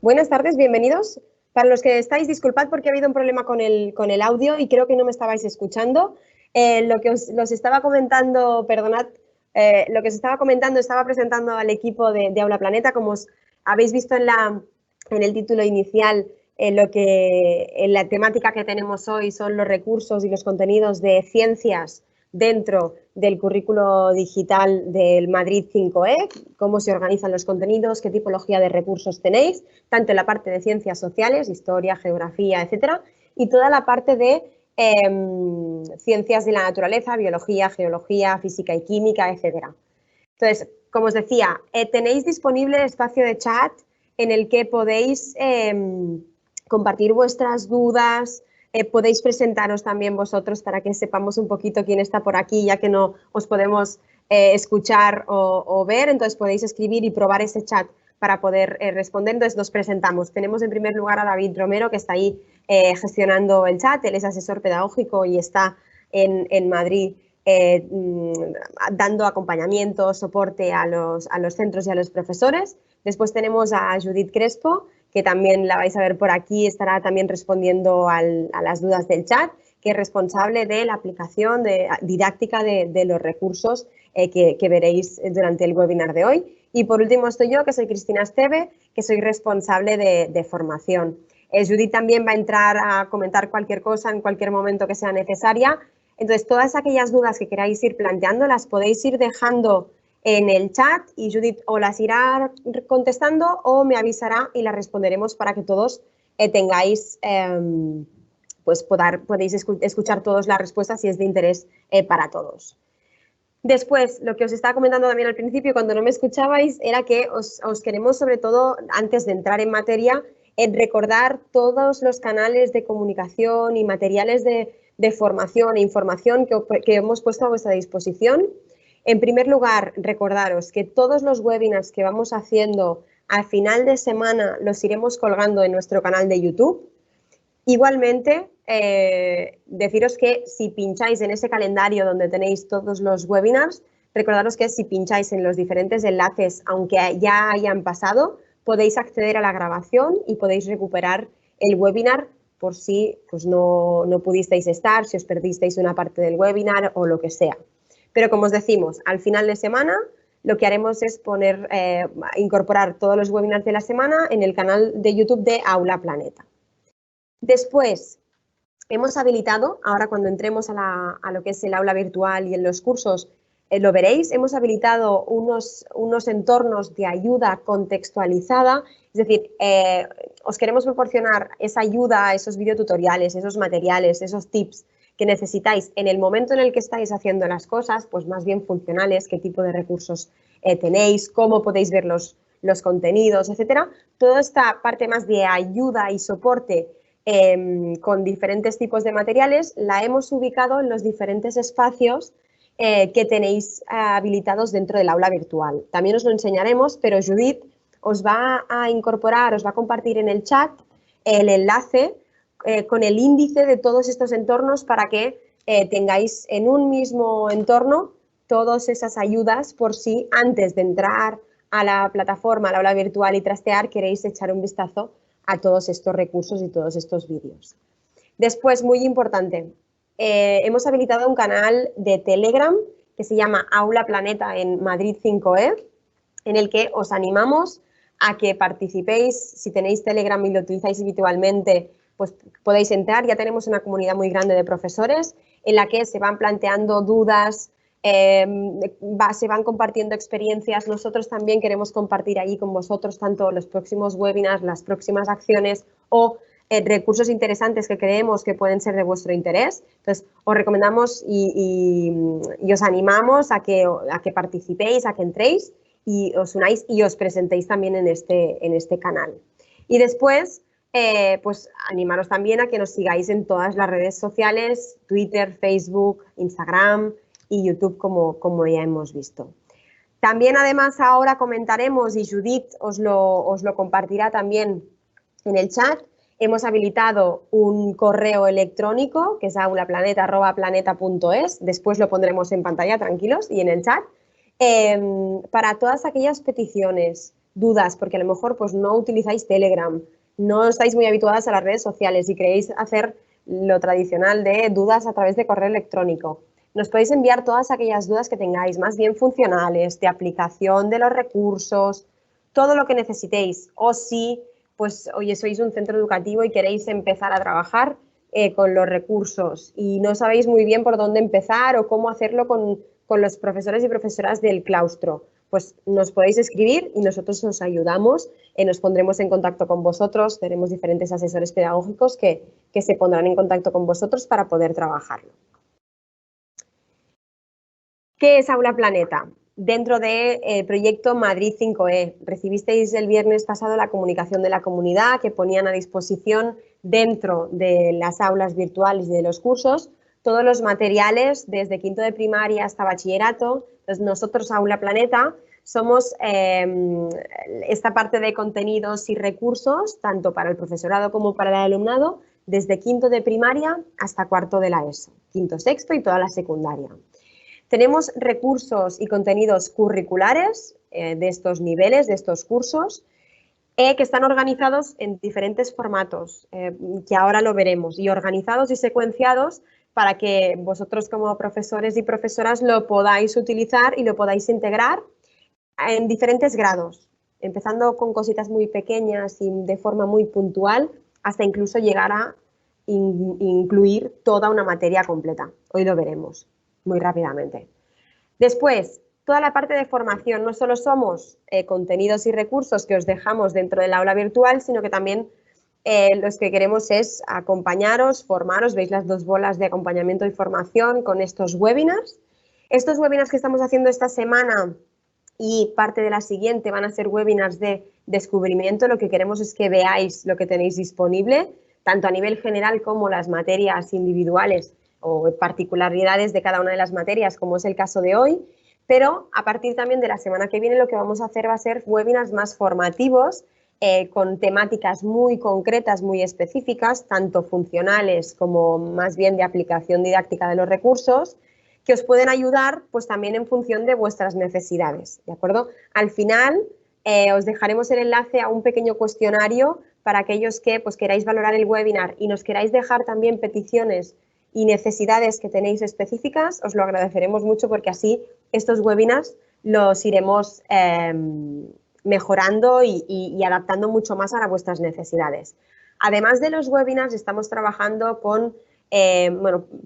Buenas tardes, bienvenidos. Para los que estáis, disculpad porque ha habido un problema con el audio y creo que no me estabais escuchando. Lo que os estaba comentando, perdonad, lo que os estaba comentando, estaba presentando al equipo de Aula Planeta. Como os habéis visto en el título inicial, la temática que tenemos hoy son los recursos y los contenidos de ciencias dentro del currículo digital del Madrid 5E, cómo se organizan los contenidos, qué tipología de recursos tenéis, tanto en la parte de ciencias sociales, historia, geografía, etcétera, y toda la parte de ciencias de la naturaleza, biología, geología, física y química, etcétera. Entonces, como os decía, tenéis disponible el espacio de chat en el que podéis compartir vuestras dudas. Podéis presentaros también vosotros para que sepamos un poquito quién está por aquí, ya que no os podemos escuchar o ver. Entonces podéis escribir y probar ese chat para poder responder. Entonces nos presentamos. Tenemos en primer lugar a David Romero, que está ahí gestionando el chat. Él es asesor pedagógico y está en Madrid dando acompañamiento, soporte a los centros y a los profesores. Después tenemos a Judith Crespo, que también la vais a ver por aquí, estará también respondiendo a las dudas del chat, que es responsable de la aplicación didáctica de los recursos que veréis durante el webinar de hoy. Y por último estoy yo, que soy Cristina Esteve, que soy responsable de formación. Judith también va a entrar a comentar cualquier cosa en cualquier momento que sea necesaria. Entonces, todas aquellas dudas que queráis ir planteando las podéis ir dejando en el chat y Judith o las irá contestando o me avisará y las responderemos para que todos tengáis, pues podéis escuchar todas las respuestas si es de interés para todos. Después, lo que os estaba comentando también al principio cuando no me escuchabais era que os queremos, sobre todo, antes de entrar en materia, recordar todos los canales de comunicación y materiales de formación e información que hemos puesto a vuestra disposición. En primer lugar, recordaros que todos los webinars que vamos haciendo al final de semana los iremos colgando en nuestro canal de YouTube. Igualmente, deciros que si pincháis en ese calendario donde tenéis todos los webinars, recordaros que si pincháis en los diferentes enlaces, aunque ya hayan pasado, podéis acceder a la grabación y podéis recuperar el webinar por si pues, no pudisteis estar, si os perdisteis una parte del webinar o lo que sea. Pero como os decimos, al final de semana lo que haremos es incorporar todos los webinars de la semana en el canal de YouTube de Aula Planeta. Después, hemos habilitado, ahora cuando entremos a lo que es el aula virtual y en los cursos, lo veréis, hemos habilitado unos entornos de ayuda contextualizada, es decir, os queremos proporcionar esa ayuda, esos videotutoriales, esos materiales, esos tips que necesitáis en el momento en el que estáis haciendo las cosas, pues más bien funcionales, qué tipo de recursos tenéis, cómo podéis ver los contenidos, etcétera. Toda esta parte más de ayuda y soporte con diferentes tipos de materiales la hemos ubicado en los diferentes espacios que tenéis habilitados dentro del aula virtual. También os lo enseñaremos, pero Judith os va a incorporar, os va a compartir en el chat el enlace con el índice de todos estos entornos para que tengáis en un mismo entorno todas esas ayudas por si antes de entrar a la plataforma, al aula virtual y trastear, queréis echar un vistazo a todos estos recursos y todos estos vídeos. Después, muy importante, hemos habilitado un canal de Telegram que se llama Aula Planeta en Madrid 5E, en el que os animamos a que participéis. Si tenéis Telegram y lo utilizáis habitualmente, pues podéis entrar. Ya tenemos una comunidad muy grande de profesores en la que se van planteando dudas, se van compartiendo experiencias. Nosotros también queremos compartir allí con vosotros tanto los próximos webinars, las próximas acciones o recursos interesantes que creemos que pueden ser de vuestro interés. Entonces, os recomendamos y os animamos a que participéis, a que entréis y os unáis y os presentéis también en este canal. Y después, pues animaros también a que nos sigáis en todas las redes sociales, Twitter, Facebook, Instagram y YouTube, como ya hemos visto. También, además, ahora comentaremos, y Judith os lo compartirá también en el chat, hemos habilitado un correo electrónico que es aulaplaneta@planeta.es, después lo pondremos en pantalla, tranquilos, y en el chat, para todas aquellas peticiones, dudas, porque a lo mejor pues, no utilizáis Telegram, no estáis muy habituadas a las redes sociales y queréis hacer lo tradicional de dudas a través de correo electrónico. Nos podéis enviar todas aquellas dudas que tengáis, más bien funcionales, de aplicación de los recursos, todo lo que necesitéis. O si, pues, oye, sois un centro educativo y queréis empezar a trabajar con los recursos y no sabéis muy bien por dónde empezar o cómo hacerlo con los profesores y profesoras del claustro, pues nos podéis escribir y nosotros os ayudamos, nos pondremos en contacto con vosotros, tenemos diferentes asesores pedagógicos que se pondrán en contacto con vosotros para poder trabajarlo. ¿Qué es Aula Planeta? Dentro del proyecto Madrid 5E, recibisteis el viernes pasado la comunicación de la comunidad que ponían a disposición dentro de las aulas virtuales y de los cursos todos los materiales desde quinto de primaria hasta bachillerato. Entonces, nosotros, Aula Planeta, somos esta parte de contenidos y recursos, tanto para el profesorado como para el alumnado, desde quinto de primaria hasta cuarto de la ESO, quinto, sexto y toda la secundaria. Tenemos recursos y contenidos curriculares de estos niveles, de estos cursos, que están organizados en diferentes formatos, que ahora lo veremos, y organizados y secuenciados para que vosotros como profesores y profesoras lo podáis utilizar y lo podáis integrar en diferentes grados, empezando con cositas muy pequeñas y de forma muy puntual, hasta incluso llegar a incluir toda una materia completa. Hoy lo veremos muy rápidamente. Después, toda la parte de formación, no solo somos contenidos y recursos que os dejamos dentro del aula virtual, sino que también los que queremos es acompañaros, formaros, veis las dos bolas de acompañamiento y formación con estos webinars. Estos webinars que estamos haciendo esta semana y parte de la siguiente van a ser webinars de descubrimiento. Lo que queremos es que veáis lo que tenéis disponible, tanto a nivel general como las materias individuales o particularidades de cada una de las materias, como es el caso de hoy, pero a partir también de la semana que viene lo que vamos a hacer va a ser webinars más formativos, con temáticas muy concretas, muy específicas, tanto funcionales como más bien de aplicación didáctica de los recursos, que os pueden ayudar pues también en función de vuestras necesidades, ¿de acuerdo? Al final os dejaremos el enlace a un pequeño cuestionario para aquellos que pues, queráis valorar el webinar y nos queráis dejar también peticiones y necesidades que tenéis específicas, os lo agradeceremos mucho porque así estos webinars los iremos mejorando y adaptando mucho más a vuestras necesidades. Además de los webinars, estamos trabajando con,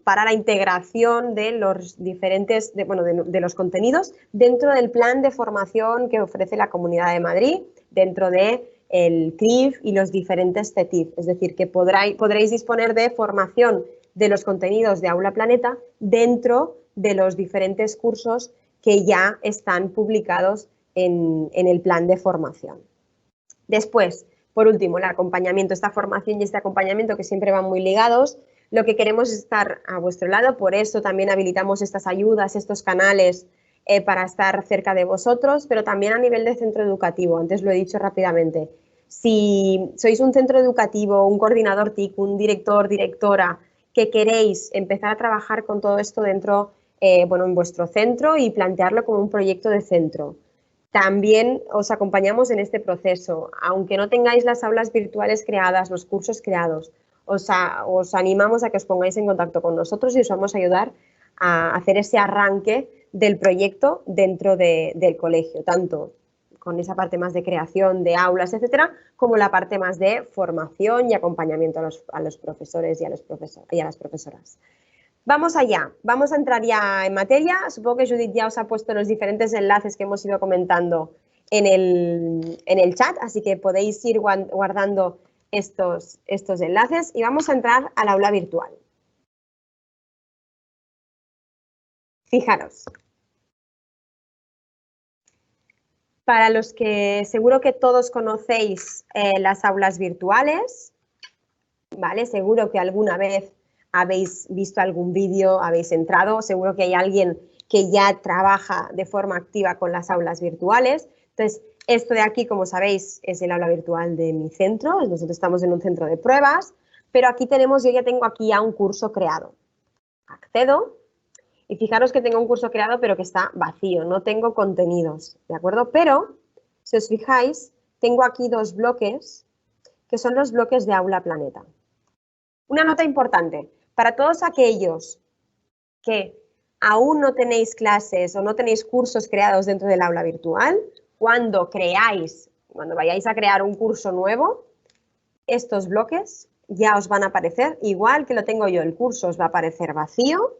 para la integración de los diferentes, de los contenidos dentro del plan de formación que ofrece la Comunidad de Madrid, dentro de el CRIF y los diferentes CETIF, es decir, que podréis disponer de formación de los contenidos de Aula Planeta dentro de los diferentes cursos que ya están publicados en el plan de formación. Después, por último, el acompañamiento, esta formación y este acompañamiento que siempre van muy ligados, lo que queremos es estar a vuestro lado, por eso también habilitamos estas ayudas, estos canales para estar cerca de vosotros, pero también a nivel de centro educativo, antes lo he dicho rápidamente. Si sois un centro educativo, un coordinador TIC, un director, directora, que queréis empezar a trabajar con todo esto dentro, en vuestro centro y plantearlo como un proyecto de centro. También os acompañamos en este proceso. Aunque no tengáis las aulas virtuales creadas, los cursos creados, os animamos a que os pongáis en contacto con nosotros y os vamos a ayudar a hacer ese arranque del proyecto dentro del colegio, tanto con esa parte más de creación de aulas, etcétera, como la parte más de formación y acompañamiento a los profesores y a las profesoras. Vamos allá, vamos a entrar ya en materia. Supongo que Judith ya os ha puesto los diferentes enlaces que hemos ido comentando en el chat, así que podéis ir guardando estos enlaces y vamos a entrar al aula virtual. Fijaros. Para los que seguro que todos conocéis las aulas virtuales, ¿vale? Seguro que alguna vez habéis visto algún vídeo, habéis entrado, seguro que hay alguien que ya trabaja de forma activa con las aulas virtuales. Entonces, esto de aquí, como sabéis, es el aula virtual de mi centro, nosotros estamos en un centro de pruebas, pero aquí yo ya tengo aquí ya un curso creado. Accedo. Y fijaros que tengo un curso creado, pero que está vacío, no tengo contenidos, ¿de acuerdo? Pero Si os fijáis, tengo aquí dos bloques, que son los bloques de Aula Planeta. Una nota importante, para todos aquellos que aún no tenéis clases o no tenéis cursos creados dentro del aula virtual, cuando vayáis a crear un curso nuevo, estos bloques ya os van a aparecer, igual que lo tengo yo, el curso os va a aparecer vacío,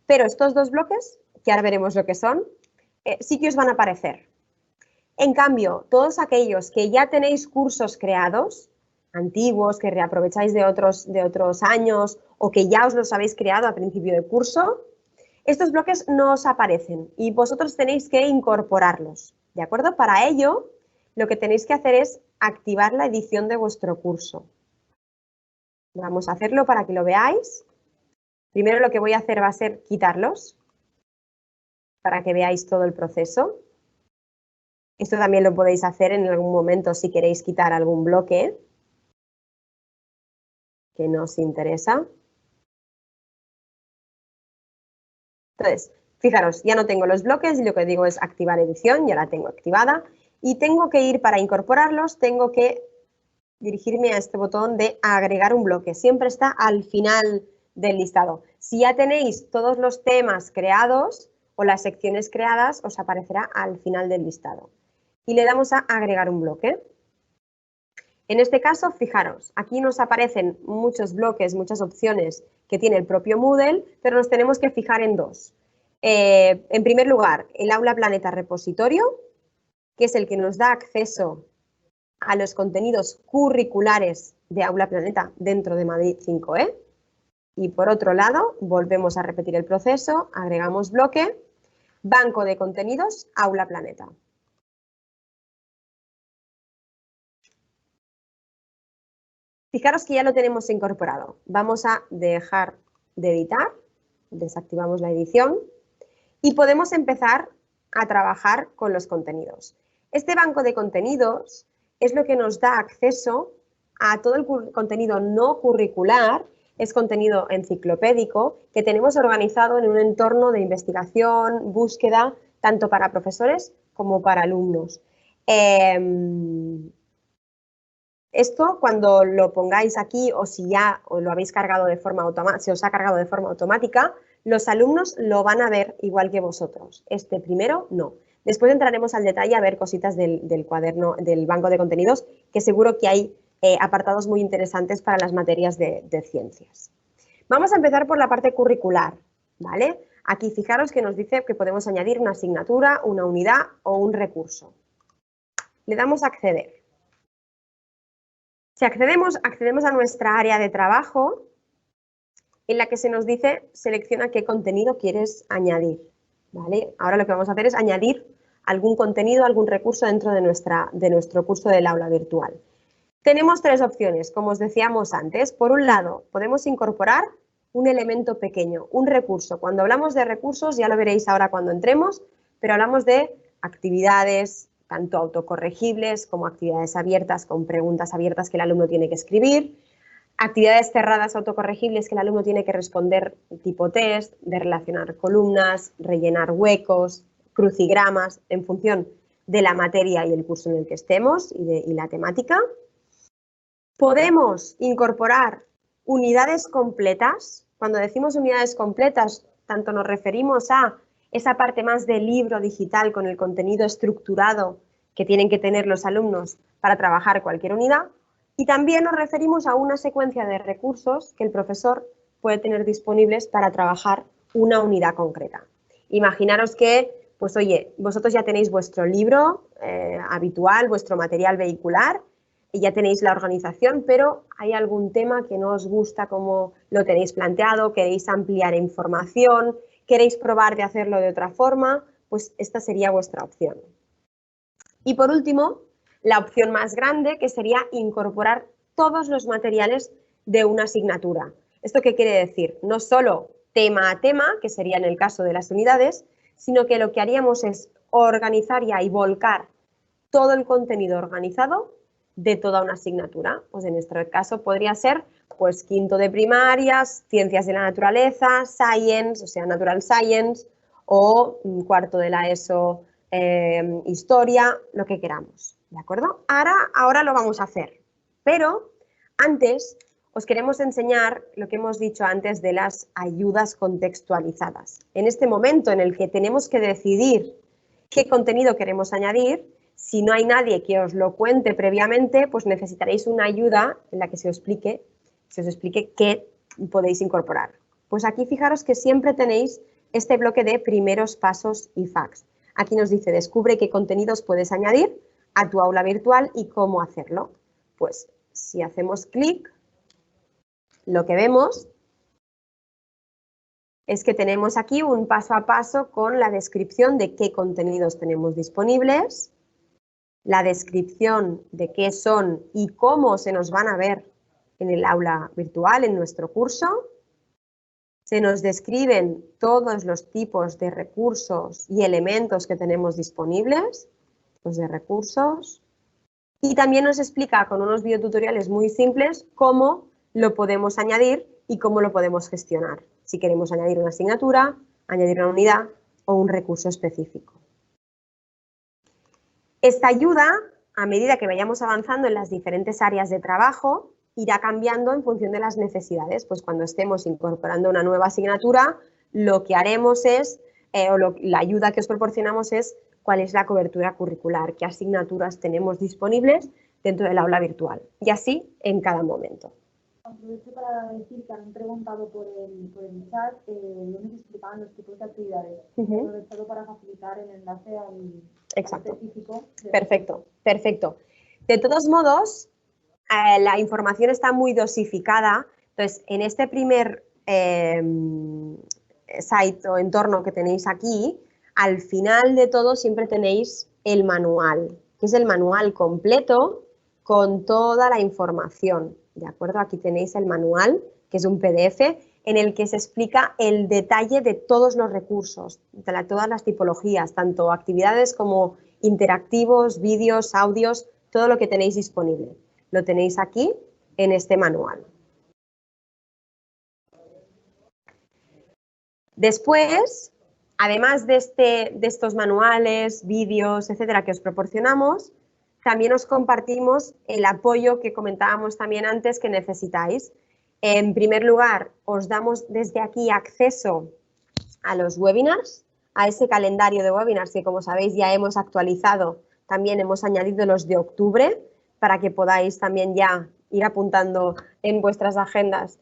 pero estos dos bloques, que ahora veremos lo que son, sí que os van a aparecer. En cambio, todos aquellos que ya tenéis cursos creados, antiguos, que reaprovecháis de otros años o que ya os los habéis creado a principio de curso, estos bloques no os aparecen y vosotros tenéis que incorporarlos, ¿de acuerdo? Para ello, lo que tenéis que hacer es activar la edición de vuestro curso. Vamos a hacerlo para que lo veáis. Primero lo que voy a hacer va a ser quitarlos para que veáis todo el proceso. Esto también lo podéis hacer en algún momento si queréis quitar algún bloque que no os interesa. Entonces, fijaros, ya no tengo los bloques y lo que digo es activar edición, ya la tengo activada. Y tengo que ir, para incorporarlos, tengo que dirigirme a este botón de agregar un bloque. Siempre está al final del listado. Si ya tenéis todos los temas creados o las secciones creadas, os aparecerá al final del listado. Y le damos a agregar un bloque. En este caso, fijaros, aquí nos aparecen muchos bloques, muchas opciones que tiene el propio Moodle, pero nos tenemos que fijar en dos. En primer lugar, el Aula Planeta Repositorio, que es el que nos da acceso a los contenidos curriculares de Aula Planeta dentro de Madrid 5E. Y por otro lado, volvemos a repetir el proceso, agregamos bloque, banco de contenidos, Aula Planeta. Fijaros que ya lo tenemos incorporado. Vamos a dejar de editar, desactivamos la edición y podemos empezar a trabajar con los contenidos. Este banco de contenidos es lo que nos da acceso a todo el contenido no curricular, es contenido enciclopédico que tenemos organizado en un entorno de investigación, búsqueda, tanto para profesores como para alumnos. Esto, cuando lo pongáis aquí o si ya os lo habéis cargado de forma automática, se os ha cargado de forma automática, los alumnos lo van a ver igual que vosotros. Este primero, no. Después entraremos al detalle a ver cositas del cuaderno, del banco de contenidos, que seguro que hay apartados muy interesantes para las materias de ciencias. Vamos a empezar por la parte curricular, ¿vale? Aquí fijaros que nos dice que podemos añadir una asignatura, una unidad o un recurso. Le damos a acceder. Si accedemos a nuestra área de trabajo, en la que se nos dice selecciona qué contenido quieres añadir, ¿vale? Ahora lo que vamos a hacer es añadir algún contenido, algún recurso dentro de nuestro curso del aula virtual. Tenemos tres opciones, como os decíamos antes. Por un lado, podemos incorporar un elemento pequeño, un recurso. Cuando hablamos de recursos, ya lo veréis ahora cuando entremos, pero hablamos de actividades, tanto autocorregibles como actividades abiertas con preguntas abiertas que el alumno tiene que escribir, actividades cerradas autocorregibles que el alumno tiene que responder tipo test, de relacionar columnas, rellenar huecos, crucigramas, en función de la materia y el curso en el que estemos y la temática. Podemos incorporar unidades completas. Cuando decimos unidades completas, tanto nos referimos a esa parte más del libro digital con el contenido estructurado que tienen que tener los alumnos para trabajar cualquier unidad, y también nos referimos a una secuencia de recursos que el profesor puede tener disponibles para trabajar una unidad concreta. Imaginaros que, pues oye, vosotros ya tenéis vuestro libro habitual, vuestro material vehicular, y ya tenéis la organización, pero hay algún tema que no os gusta como lo tenéis planteado, queréis ampliar información, queréis probar de hacerlo de otra forma, pues esta sería vuestra opción. Y por último, la opción más grande, que sería incorporar todos los materiales de una asignatura. ¿Esto qué quiere decir? No solo tema a tema, que sería en el caso de las unidades, sino que lo que haríamos es organizar ya y volcar todo el contenido organizado de toda una asignatura. Pues en este caso podría ser pues quinto de primarias, ciencias de la naturaleza, science, o sea, natural science, o cuarto de la ESO, historia, lo que queramos, ¿de acuerdo? Ahora lo vamos a hacer, pero antes os queremos enseñar lo que hemos dicho antes de las ayudas contextualizadas. En este momento en el que tenemos que decidir qué contenido queremos añadir, si no hay nadie que os lo cuente previamente, pues necesitaréis una ayuda en la que se os explique qué podéis incorporar. Pues aquí fijaros que siempre tenéis este bloque de primeros pasos y facts. Aquí nos dice, descubre qué contenidos puedes añadir a tu aula virtual y cómo hacerlo. Pues si hacemos clic, lo que vemos es que tenemos aquí un paso a paso con la descripción de qué contenidos tenemos disponibles, la descripción de qué son y cómo se nos van a ver en el aula virtual, en nuestro curso. Se nos describen todos los tipos de recursos y elementos que tenemos disponibles, los de recursos, y también nos explica con unos videotutoriales muy simples cómo lo podemos añadir y cómo lo podemos gestionar, si queremos añadir una asignatura, añadir una unidad o un recurso específico. Esta ayuda, a medida que vayamos avanzando en las diferentes áreas de trabajo, irá cambiando en función de las necesidades. Pues cuando estemos incorporando una nueva asignatura, lo que haremos es, la ayuda que os proporcionamos es cuál es la cobertura curricular, qué asignaturas tenemos disponibles dentro del aula virtual, y así en cada momento. Aprovecho para decir que han preguntado por el chat donde se explicaban los tipos de actividades. Aprovecho para facilitar el enlace al específico. Perfecto. De todos modos, la información está muy dosificada, entonces en este primer site o entorno que tenéis aquí, al final de todo siempre tenéis el manual, que es el manual completo con toda la información, ¿de acuerdo? Aquí tenéis el manual, que es un PDF, en el que se explica el detalle de todos los recursos, de todas las tipologías, tanto actividades como interactivos, vídeos, audios, todo lo que tenéis disponible. Lo tenéis aquí en este manual. Después, además de estos manuales, vídeos, etcétera, que os proporcionamos, también os compartimos el apoyo que comentábamos también antes que necesitáis. En primer lugar, os damos desde aquí acceso a los webinars, a ese calendario de webinars que, como sabéis, ya hemos actualizado. También hemos añadido los de octubre para que podáis también ya ir apuntando en vuestras agendas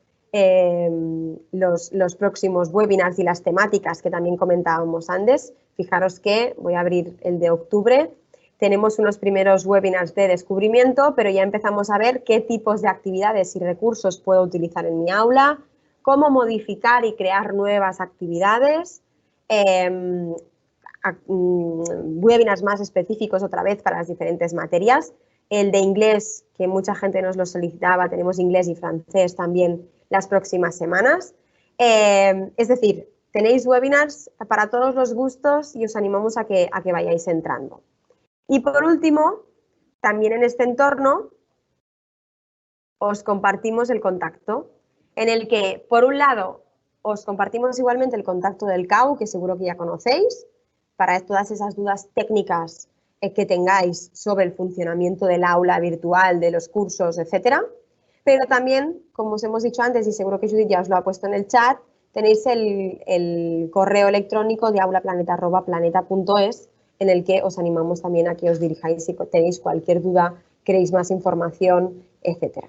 los próximos webinars y las temáticas que también comentábamos antes. Fijaros que voy a abrir el de octubre. Tenemos unos primeros webinars de descubrimiento, pero ya empezamos a ver qué tipos de actividades y recursos puedo utilizar en mi aula, cómo modificar y crear nuevas actividades, webinars más específicos otra vez para las diferentes materias. El de inglés, que mucha gente nos lo solicitaba, tenemos inglés y francés también las próximas semanas. Es decir, tenéis webinars para todos los gustos y os animamos a que vayáis entrando. Y por último, también en este entorno os compartimos el contacto, en el que, por un lado, os compartimos igualmente el contacto del CAU, que seguro que ya conocéis, para todas esas dudas técnicas que tengáis sobre el funcionamiento del aula virtual, de los cursos, etcétera. Pero también, como os hemos dicho antes, y seguro que Judith ya os lo ha puesto en el chat, tenéis el correo electrónico de aulaplaneta@planeta.es, en el que os animamos también a que os dirijáis si tenéis cualquier duda, queréis más información, etcétera.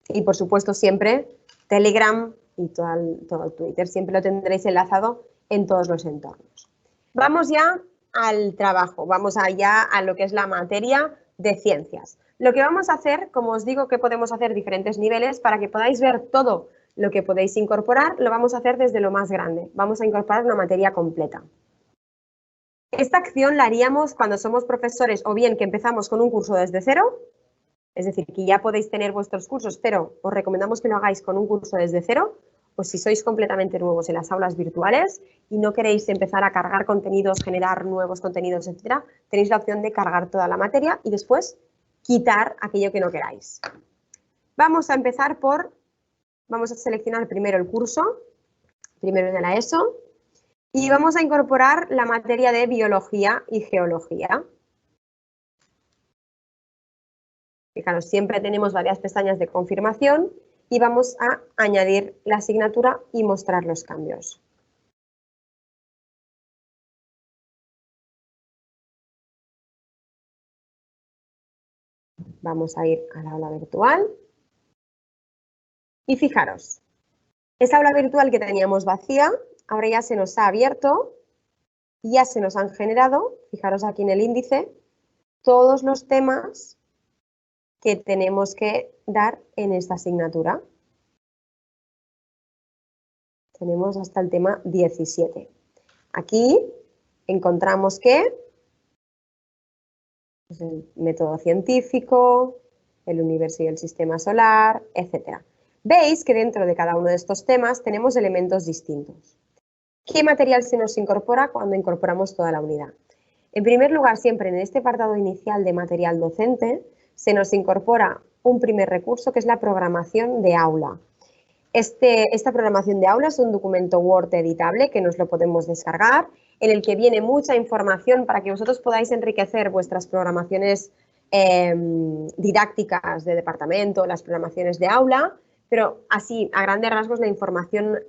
Y por supuesto siempre Telegram y todo el Twitter, siempre lo tendréis enlazado en todos los entornos. Vamos ya al trabajo, vamos allá a lo que es la materia de ciencias. Lo que vamos a hacer, como os digo que podemos hacer diferentes niveles, para que podáis ver todo lo que podéis incorporar, lo vamos a hacer desde lo más grande. Vamos a incorporar una materia completa. Esta acción la haríamos cuando somos profesores o bien que empezamos con un curso desde cero, es decir, que ya podéis tener vuestros cursos, pero os recomendamos que lo hagáis con un curso desde cero, o si sois completamente nuevos en las aulas virtuales y no queréis empezar a cargar contenidos, generar nuevos contenidos, etcétera, tenéis la opción de cargar toda la materia y después quitar aquello que no queráis. Vamos a empezar vamos a seleccionar primero el curso, primero de la ESO, Y vamos a incorporar la materia de biología y geología. Fijaros, siempre tenemos varias pestañas de confirmación y vamos a añadir la asignatura y mostrar los cambios. Vamos a ir al aula virtual. Y fijaros, esa aula virtual que teníamos vacía, ahora ya se nos ha abierto, ya se nos han generado, fijaros aquí en el índice, todos los temas que tenemos que dar en esta asignatura. Tenemos hasta el tema 17. Aquí encontramos que pues, el método científico, el universo y el sistema solar, etc. Veis que dentro de cada uno de estos temas tenemos elementos distintos. ¿Qué material se nos incorpora cuando incorporamos toda la unidad? En primer lugar, siempre en este apartado inicial de material docente, se nos incorpora un primer recurso que es la programación de aula. Esta programación de aula es un documento Word editable que nos lo podemos descargar, en el que viene mucha información para que vosotros podáis enriquecer vuestras programaciones didácticas de departamento, las programaciones de aula, pero así, a grandes rasgos, la información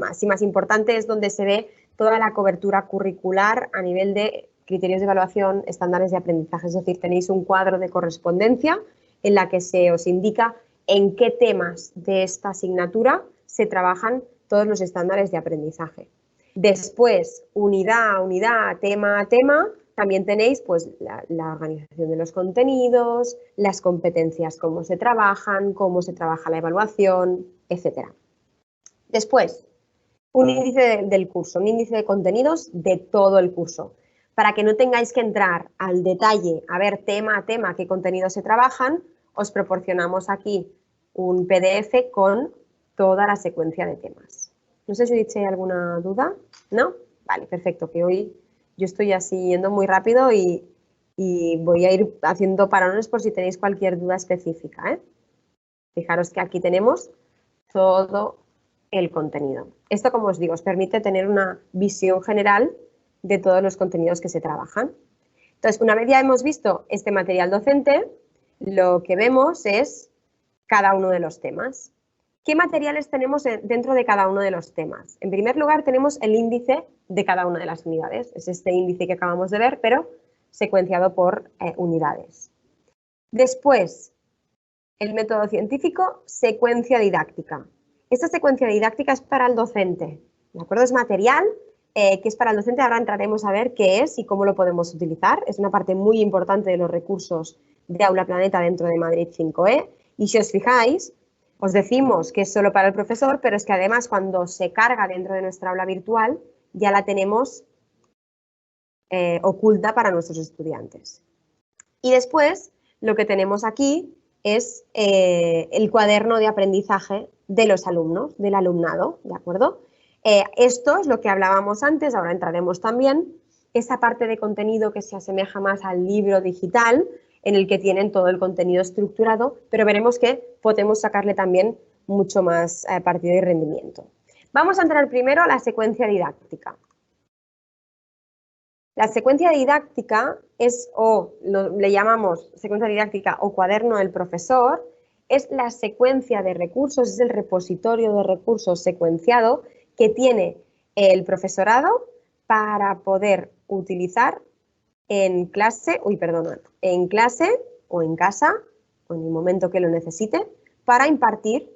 así más importante es donde se ve toda la cobertura curricular a nivel de criterios de evaluación, estándares de aprendizaje, es decir, tenéis un cuadro de correspondencia en la que se os indica en qué temas de esta asignatura se trabajan todos los estándares de aprendizaje. Después, unidad a unidad, tema a tema, también tenéis pues, la organización de los contenidos, las competencias, cómo se trabaja la evaluación, etc. Después, un índice del curso, un índice de contenidos de todo el curso, para que no tengáis que entrar al detalle a ver tema a tema qué contenidos se trabajan. Os proporcionamos aquí un PDF con toda la secuencia de temas. No sé si hay alguna duda, ¿no? Vale, perfecto, que hoy yo estoy así yendo muy rápido y voy a ir haciendo parones por si tenéis cualquier duda específica, ¿eh? Fijaros que aquí tenemos todo el contenido. Esto, como os digo, os permite tener una visión general de todos los contenidos que se trabajan. Entonces, una vez ya hemos visto este material docente, lo que vemos es cada uno de los temas. ¿Qué materiales tenemos dentro de cada uno de los temas? En primer lugar, tenemos el índice de cada una de las unidades. Es este índice que acabamos de ver, pero secuenciado por unidades. Después, el método científico, secuencia didáctica. Esta secuencia didáctica es para el docente, ¿de acuerdo? Es material que es para el docente. Ahora entraremos a ver qué es y cómo lo podemos utilizar. Es una parte muy importante de los recursos de Aula Planeta dentro de Madrid 5E. Y si os fijáis, os decimos que es solo para el profesor, pero es que además cuando se carga dentro de nuestra aula virtual ya la tenemos oculta para nuestros estudiantes. Y después lo que tenemos aquí es el cuaderno de aprendizaje de los alumnos, del alumnado, ¿de acuerdo? Esto es lo que hablábamos antes, ahora entraremos también, esa parte de contenido que se asemeja más al libro digital, en el que tienen todo el contenido estructurado, pero veremos que podemos sacarle también mucho más partido y rendimiento. Vamos a entrar primero a la secuencia didáctica. La secuencia didáctica es, le llamamos secuencia didáctica o cuaderno del profesor, es la secuencia de recursos, es el repositorio de recursos secuenciado que tiene el profesorado para poder utilizar en clase o en casa o en el momento que lo necesite para impartir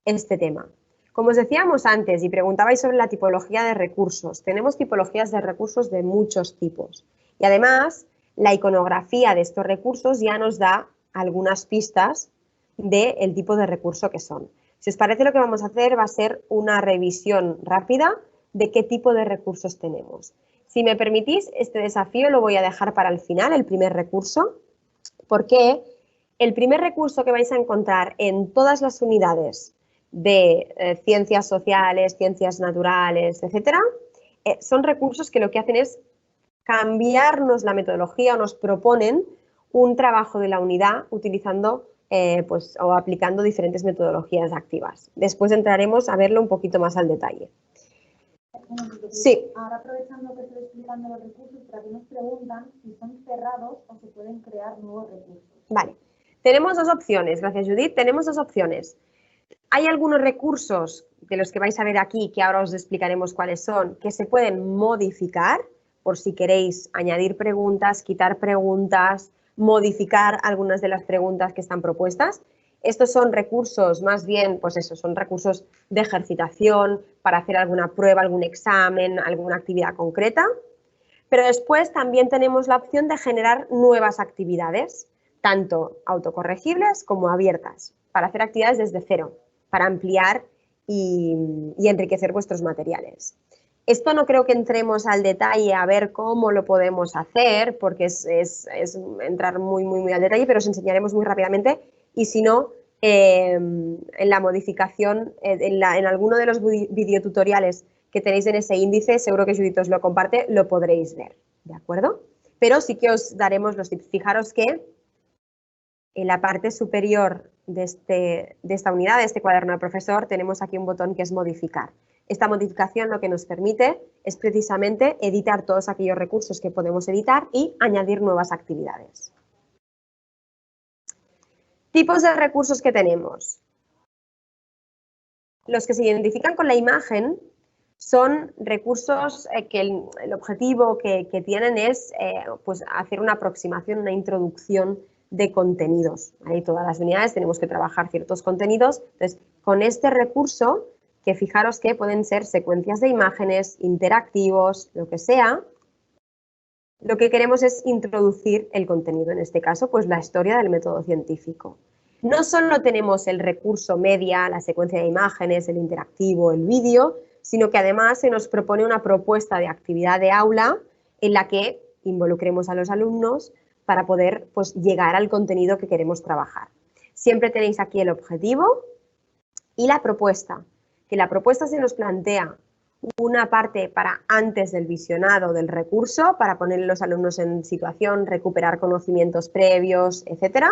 este tema. Como os decíamos antes y preguntabais sobre la tipología de recursos, tenemos tipologías de recursos de muchos tipos y además la iconografía de estos recursos ya nos da algunas pistas del tipo de recurso que son. Si os parece, lo que vamos a hacer va a ser una revisión rápida de qué tipo de recursos tenemos. Si me permitís, este desafío lo voy a dejar para el final, el primer recurso, porque el primer recurso que vais a encontrar en todas las unidades de ciencias sociales, ciencias naturales, etcétera, son recursos que lo que hacen es cambiarnos la metodología o nos proponen un trabajo de la unidad utilizando o aplicando diferentes metodologías activas. Después entraremos a verlo un poquito más al detalle. Sí. Ahora aprovechando que estoy explicando los recursos, para que nos preguntan si son cerrados o se pueden crear nuevos recursos. Vale. Tenemos dos opciones, gracias Judith, tenemos dos opciones. Hay algunos recursos de los que vais a ver aquí, que ahora os explicaremos cuáles son, que se pueden modificar por si queréis añadir preguntas, quitar preguntas, modificar algunas de las preguntas que están propuestas. Estos son recursos más bien, pues eso, son recursos de ejercitación para hacer alguna prueba, algún examen, alguna actividad concreta. Pero después también tenemos la opción de generar nuevas actividades, tanto autocorregibles como abiertas, para hacer actividades desde cero, para ampliar y enriquecer vuestros materiales. Esto no creo que entremos al detalle a ver cómo lo podemos hacer, porque es entrar muy al detalle, pero os enseñaremos muy rápidamente y si no, en la modificación, en alguno de los videotutoriales que tenéis en ese índice, seguro que Judith os lo comparte, lo podréis ver, ¿de acuerdo? Pero sí que os daremos los tips. Fijaros que en la parte superior de esta unidad, de este cuaderno del profesor, tenemos aquí un botón que es modificar. Esta modificación lo que nos permite es precisamente editar todos aquellos recursos que podemos editar y añadir nuevas actividades. Tipos de recursos que tenemos. Los que se identifican con la imagen son recursos que el objetivo que tienen es pues hacer una aproximación, una introducción de contenidos. Ahí todas las unidades tenemos que trabajar ciertos contenidos. Entonces, con este recurso, que fijaros que pueden ser secuencias de imágenes, interactivos, lo que sea, lo que queremos es introducir el contenido, en este caso, pues la historia del método científico. No solo tenemos el recurso media, la secuencia de imágenes, el interactivo, el vídeo, sino que además se nos propone una propuesta de actividad de aula en la que involucremos a los alumnos para poder pues, llegar al contenido que queremos trabajar. Siempre tenéis aquí el objetivo y la propuesta, que la propuesta se nos plantea una parte para antes del visionado del recurso, para poner a los alumnos en situación, recuperar conocimientos previos, etcétera.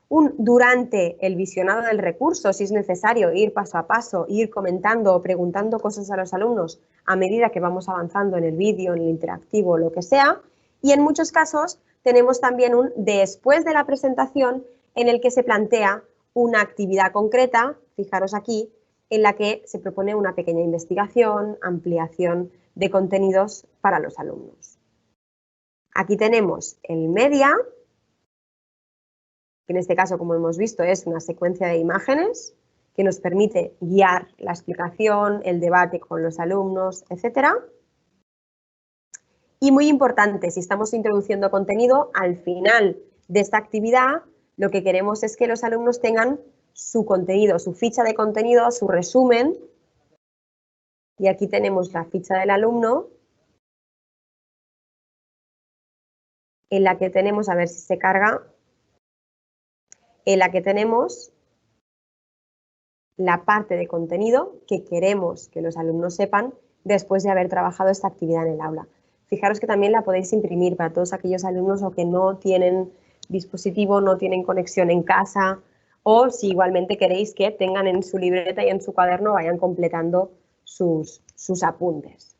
Durante el visionado del recurso, si es necesario, ir paso a paso, ir comentando o preguntando cosas a los alumnos a medida que vamos avanzando en el vídeo, en el interactivo, lo que sea. Y en muchos casos tenemos también un después de la presentación en el que se plantea una actividad concreta, fijaros aquí, en la que se propone una pequeña investigación, ampliación de contenidos para los alumnos. Aquí tenemos el media, que en este caso, como hemos visto, es una secuencia de imágenes que nos permite guiar la explicación, el debate con los alumnos, etc. Y muy importante, si estamos introduciendo contenido, al final de esta actividad, lo que queremos es que los alumnos tengan su contenido, su ficha de contenido, su resumen. Y aquí tenemos la ficha del alumno, en la que tenemos, a ver si se carga, en la que tenemos la parte de contenido que queremos que los alumnos sepan después de haber trabajado esta actividad en el aula. Fijaros que también la podéis imprimir para todos aquellos alumnos o que no tienen dispositivo, no tienen conexión en casa, o si igualmente queréis que tengan en su libreta y en su cuaderno, vayan completando sus apuntes.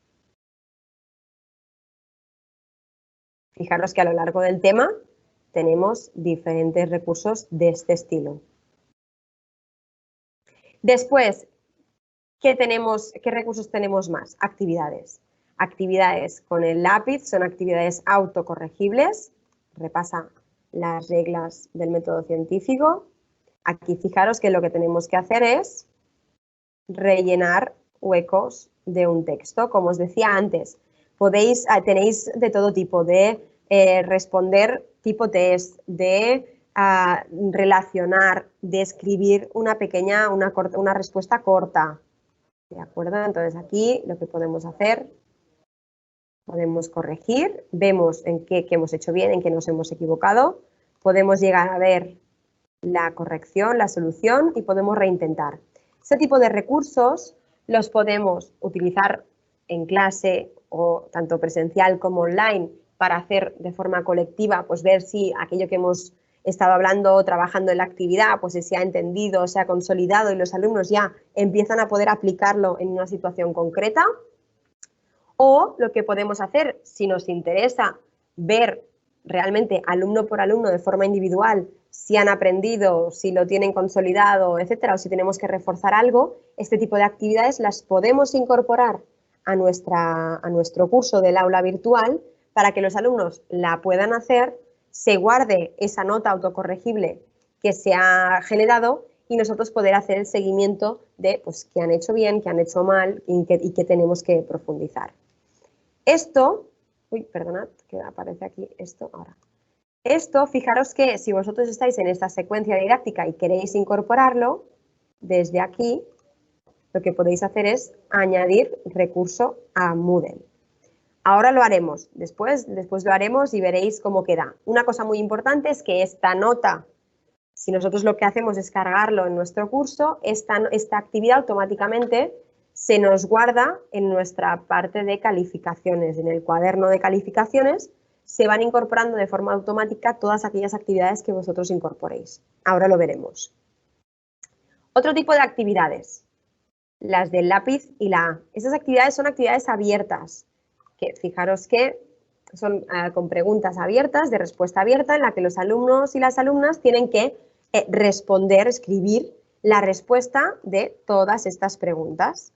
Fijaros que a lo largo del tema tenemos diferentes recursos de este estilo. Después, ¿qué recursos tenemos más? Actividades. Actividades con el lápiz son actividades autocorregibles. Repasa las reglas del método científico. Aquí fijaros que lo que tenemos que hacer es rellenar huecos de un texto. Como os decía antes, tenéis de todo tipo, de responder tipo test, de relacionar, de escribir una respuesta corta. ¿De acuerdo? Entonces aquí lo que podemos hacer, podemos corregir, vemos en qué hemos hecho bien, en qué nos hemos equivocado, podemos llegar a ver la corrección, la solución y podemos reintentar. Este tipo de recursos los podemos utilizar en clase o tanto presencial como online para hacer de forma colectiva, pues ver si aquello que hemos estado hablando o trabajando en la actividad, pues si se ha entendido, se ha consolidado y los alumnos ya empiezan a poder aplicarlo en una situación concreta. O lo que podemos hacer, si nos interesa ver realmente alumno por alumno de forma individual si han aprendido, si lo tienen consolidado, etcétera, o si tenemos que reforzar algo, este tipo de actividades las podemos incorporar a nuestro curso del aula virtual para que los alumnos la puedan hacer, se guarde esa nota autocorregible que se ha generado y nosotros poder hacer el seguimiento de pues, qué han hecho bien, qué han hecho mal y qué tenemos que profundizar. Esto, perdonad, que aparece aquí esto ahora. Esto, fijaros que si vosotros estáis en esta secuencia didáctica y queréis incorporarlo, desde aquí, lo que podéis hacer es añadir recurso a Moodle. Ahora lo haremos, después lo haremos y veréis cómo queda. Una cosa muy importante es que esta nota, si nosotros lo que hacemos es cargarlo en nuestro curso, esta actividad automáticamente se nos guarda en nuestra parte de calificaciones, en el cuaderno de calificaciones, se van incorporando de forma automática todas aquellas actividades que vosotros incorporéis. Ahora lo veremos. Otro tipo de actividades, las del lápiz y la A. Estas actividades son actividades abiertas, que fijaros que son con preguntas abiertas, de respuesta abierta, en la que los alumnos y las alumnas tienen que responder, escribir la respuesta de todas estas preguntas.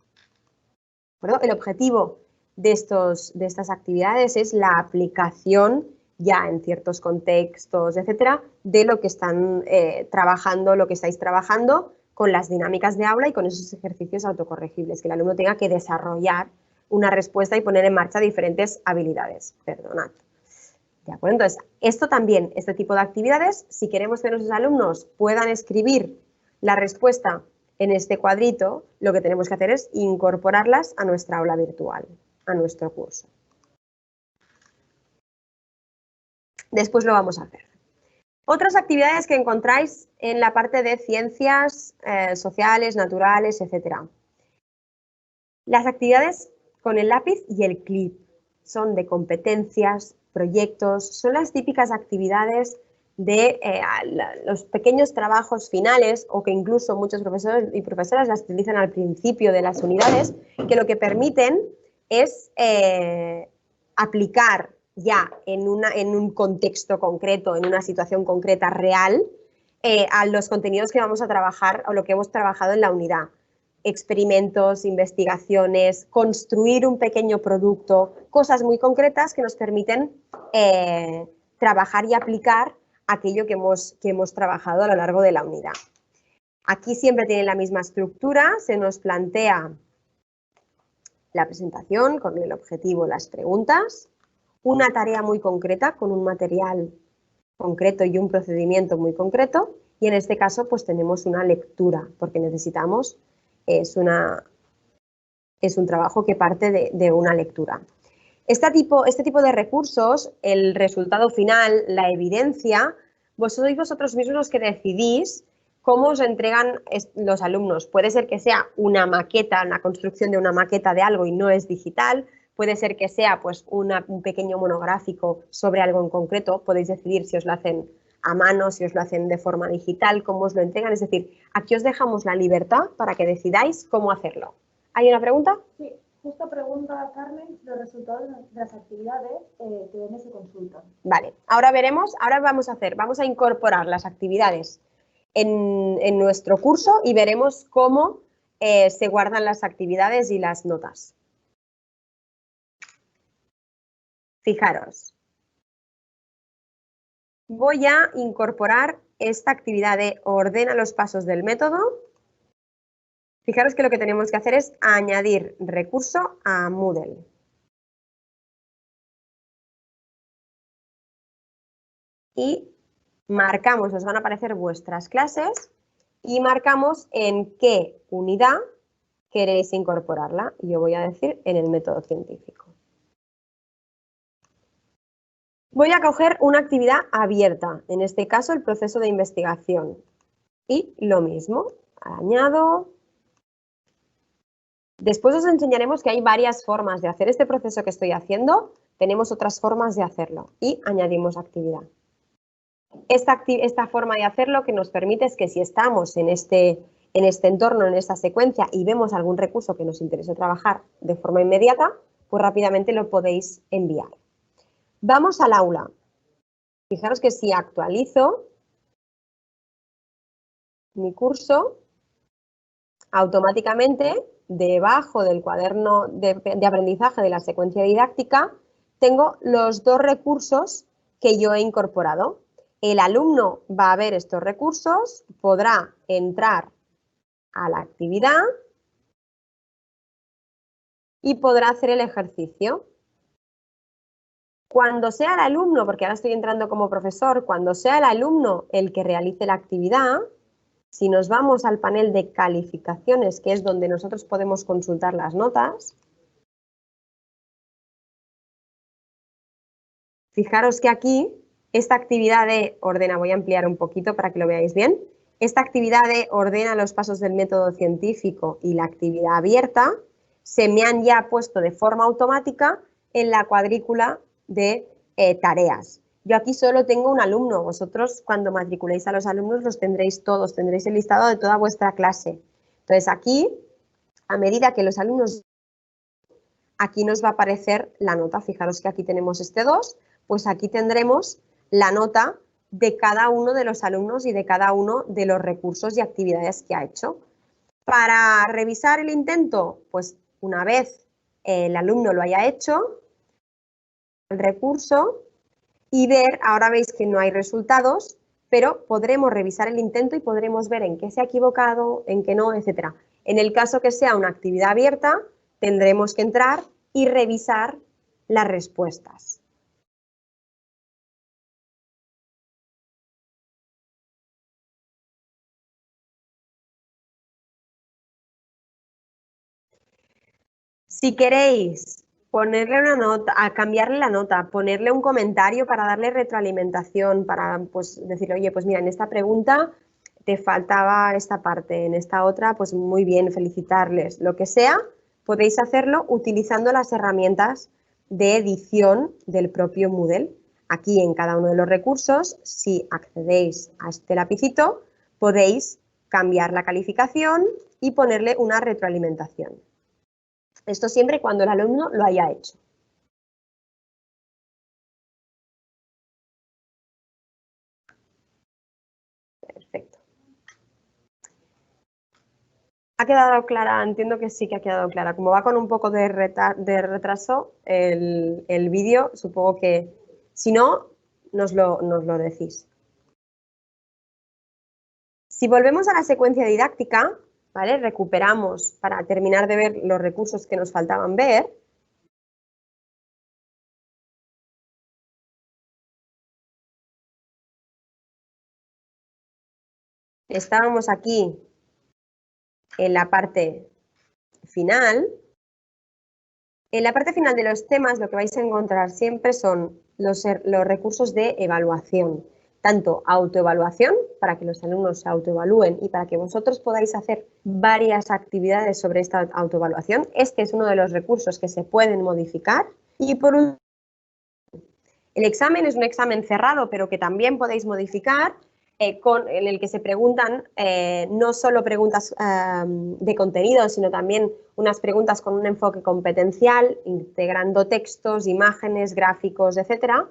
El objetivo de estas actividades es la aplicación ya en ciertos contextos, etcétera, de lo que están trabajando, lo que estáis trabajando con las dinámicas de aula y con esos ejercicios autocorregibles, que el alumno tenga que desarrollar una respuesta y poner en marcha diferentes habilidades. Perdonad. ¿De acuerdo? Entonces, esto también, este tipo de actividades, si queremos que nuestros alumnos puedan escribir la respuesta en este cuadrito, lo que tenemos que hacer es incorporarlas a nuestra aula virtual, a nuestro curso. Después lo vamos a hacer. Otras actividades que encontráis en la parte de ciencias sociales, naturales, etc. Las actividades con el lápiz y el clip son de competencias, proyectos, son las típicas actividades de los pequeños trabajos finales o que incluso muchos profesores y profesoras las utilizan al principio de las unidades, que lo que permiten es aplicar ya en un contexto concreto, en una situación concreta real, a los contenidos que vamos a trabajar o lo que hemos trabajado en la unidad. Experimentos, investigaciones, construir un pequeño producto, cosas muy concretas que nos permiten trabajar y aplicar aquello que hemos trabajado a lo largo de la unidad. Aquí siempre tiene la misma estructura, se nos plantea la presentación con el objetivo, las preguntas, una tarea muy concreta con un material concreto y un procedimiento muy concreto y en este caso pues tenemos una lectura porque necesitamos, es un trabajo que parte de una lectura. Este tipo de recursos, el resultado final, la evidencia, sois vosotros mismos los que decidís cómo os entregan los alumnos. Puede ser que sea una maqueta, una construcción de una maqueta de algo y no es digital, puede ser que sea pues, un pequeño monográfico sobre algo en concreto, podéis decidir si os lo hacen a mano, si os lo hacen de forma digital, cómo os lo entregan, es decir, aquí os dejamos la libertad para que decidáis cómo hacerlo. ¿Hay una pregunta? Sí. Justo pregunta Carmen los resultados de las actividades que ven se consultan. Vale, ahora veremos, ahora vamos a incorporar las actividades en nuestro curso y veremos cómo se guardan las actividades y las notas. Fijaros, voy a incorporar esta actividad de ordena los pasos del método. Fijaros que lo que tenemos que hacer es añadir recurso a Moodle. Y marcamos, os van a aparecer vuestras clases y marcamos en qué unidad queréis incorporarla. Yo voy a decir en el método científico. Voy a coger una actividad abierta, en este caso el proceso de investigación. Y lo mismo, añado. Después os enseñaremos que hay varias formas de hacer este proceso que estoy haciendo, tenemos otras formas de hacerlo y añadimos actividad. Esta forma de hacerlo que nos permite es que si estamos en este entorno, en esta secuencia y vemos algún recurso que nos interese trabajar de forma inmediata, pues rápidamente lo podéis enviar. Vamos al aula. Fijaros que si actualizo mi curso, automáticamente debajo del cuaderno de aprendizaje de la secuencia didáctica tengo los dos recursos que yo he incorporado. El alumno va a ver estos recursos, podrá entrar a la actividad y podrá hacer el ejercicio. Cuando sea el alumno, porque ahora estoy entrando como profesor, cuando sea el alumno el que realice la actividad, si nos vamos al panel de calificaciones, que es donde nosotros podemos consultar las notas, fijaros que aquí, esta actividad de ordena, voy a ampliar un poquito para que lo veáis bien, esta actividad de ordena los pasos del método científico y la actividad abierta, se me han ya puesto de forma automática en la cuadrícula de tareas. Yo aquí solo tengo un alumno, vosotros cuando matriculéis a los alumnos los tendréis todos, tendréis el listado de toda vuestra clase. Entonces aquí, a medida que los alumnos, aquí nos va a aparecer la nota, fijaros que aquí tenemos este 2, pues aquí tendremos la nota de cada uno de los alumnos y de cada uno de los recursos y actividades que ha hecho. Para revisar el intento, pues una vez el alumno lo haya hecho, el recurso y ver, ahora veis que no hay resultados, pero podremos revisar el intento y podremos ver en qué se ha equivocado, en qué no, etc. En el caso que sea una actividad abierta, tendremos que entrar y revisar las respuestas. Si queréis ponerle una nota, a cambiarle la nota, ponerle un comentario para darle retroalimentación, para pues, decir, oye, pues mira, en esta pregunta te faltaba esta parte, en esta otra, pues muy bien, felicitarles, lo que sea, podéis hacerlo utilizando las herramientas de edición del propio Moodle. Aquí en cada uno de los recursos, si accedéis a este lapicito, podéis cambiar la calificación y ponerle una retroalimentación. Esto siempre y cuando el alumno lo haya hecho. Perfecto. ¿Ha quedado clara? Entiendo que sí que ha quedado clara. Como va con un poco de retraso el vídeo, supongo que si no, nos lo decís. Si volvemos a la secuencia didáctica, ¿vale? Recuperamos para terminar de ver los recursos que nos faltaban ver. Estábamos aquí en la parte final. En la parte final de los temas lo que vais a encontrar siempre son los recursos de evaluación, tanto autoevaluación, para que los alumnos se autoevalúen y para que vosotros podáis hacer varias actividades sobre esta autoevaluación. Este es uno de los recursos que se pueden modificar. Y por último, el examen es un examen cerrado, pero que también podéis modificar, en el que se preguntan no solo preguntas de contenido, sino también unas preguntas con un enfoque competencial, integrando textos, imágenes, gráficos, etcétera,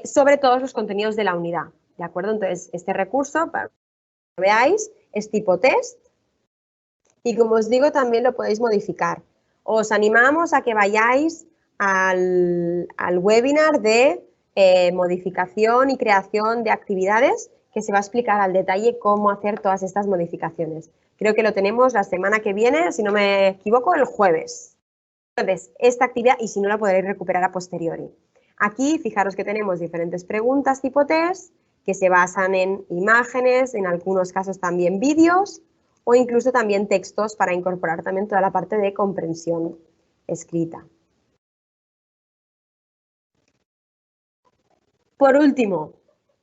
sobre todos los contenidos de la unidad, ¿de acuerdo? Entonces, este recurso, para que lo veáis, es tipo test y, como os digo, también lo podéis modificar. Os animamos a que vayáis al webinar de modificación y creación de actividades, que se va a explicar al detalle cómo hacer todas estas modificaciones. Creo que lo tenemos la semana que viene, si no me equivoco, el jueves. Entonces, esta actividad, y si no, la podréis recuperar a posteriori. Aquí, fijaros que tenemos diferentes preguntas tipo test, que se basan en imágenes, en algunos casos también vídeos, o incluso también textos para incorporar también toda la parte de comprensión escrita. Por último,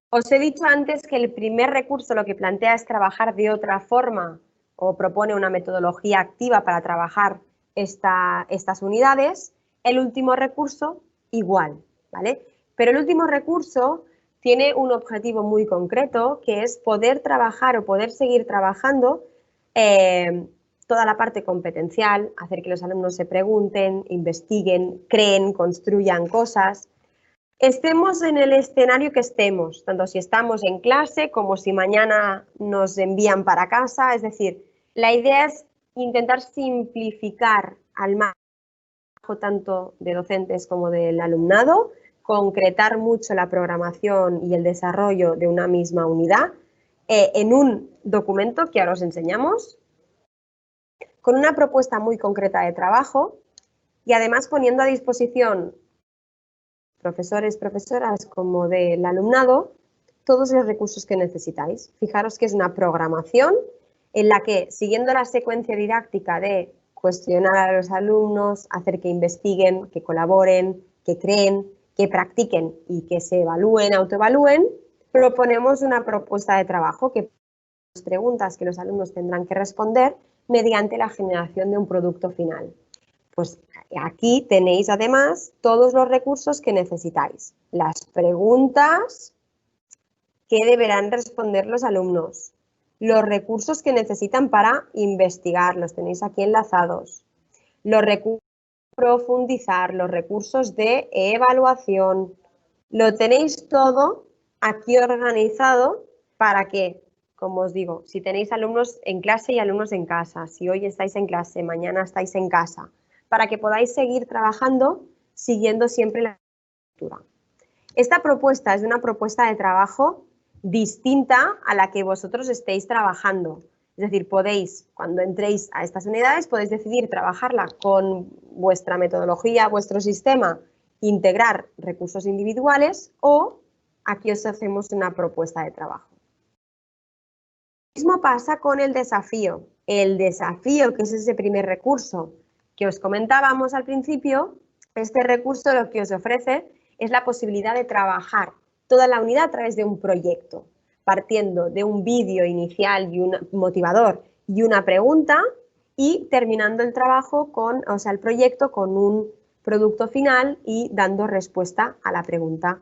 os he dicho antes que el primer recurso lo que plantea es trabajar de otra forma o propone una metodología activa para trabajar estas unidades. El último recurso, igual, ¿vale? Pero el último recurso tiene un objetivo muy concreto, que es poder trabajar o poder seguir trabajando toda la parte competencial, hacer que los alumnos se pregunten, investiguen, creen, construyan cosas. Estemos en el escenario que estemos, tanto si estamos en clase como si mañana nos envían para casa. Es decir, la idea es intentar simplificar al máximo tanto de docentes como del alumnado, concretar mucho la programación y el desarrollo de una misma unidad en un documento que ahora os enseñamos, con una propuesta muy concreta de trabajo y además poniendo a disposición profesores, profesoras como del alumnado todos los recursos que necesitáis. Fijaros que es una programación en la que, siguiendo la secuencia didáctica de cuestionar a los alumnos, hacer que investiguen, que colaboren, que creen, que practiquen y que se evalúen, autoevalúen, proponemos una propuesta de trabajo que las preguntas que los alumnos tendrán que responder mediante la generación de un producto final. Pues aquí tenéis además todos los recursos que necesitáis. Las preguntas que deberán responder los alumnos, los recursos que necesitan para investigar, los tenéis aquí enlazados, los recursos de profundizar, los recursos de evaluación, lo tenéis todo aquí organizado para que, como os digo, si tenéis alumnos en clase y alumnos en casa, si hoy estáis en clase, mañana estáis en casa, para que podáis seguir trabajando siguiendo siempre la estructura. Esta propuesta es una propuesta de trabajo distinta a la que vosotros estéis trabajando. Es decir, podéis, cuando entréis a estas unidades, podéis decidir trabajarla con vuestra metodología, vuestro sistema, integrar recursos individuales o aquí os hacemos una propuesta de trabajo. Lo mismo pasa con el desafío. El desafío, que es ese primer recurso que os comentábamos al principio, este recurso lo que os ofrece es la posibilidad de trabajar toda la unidad a través de un proyecto, partiendo de un vídeo inicial y un motivador y una pregunta y terminando el trabajo con, o sea, el proyecto con un producto final y dando respuesta a la pregunta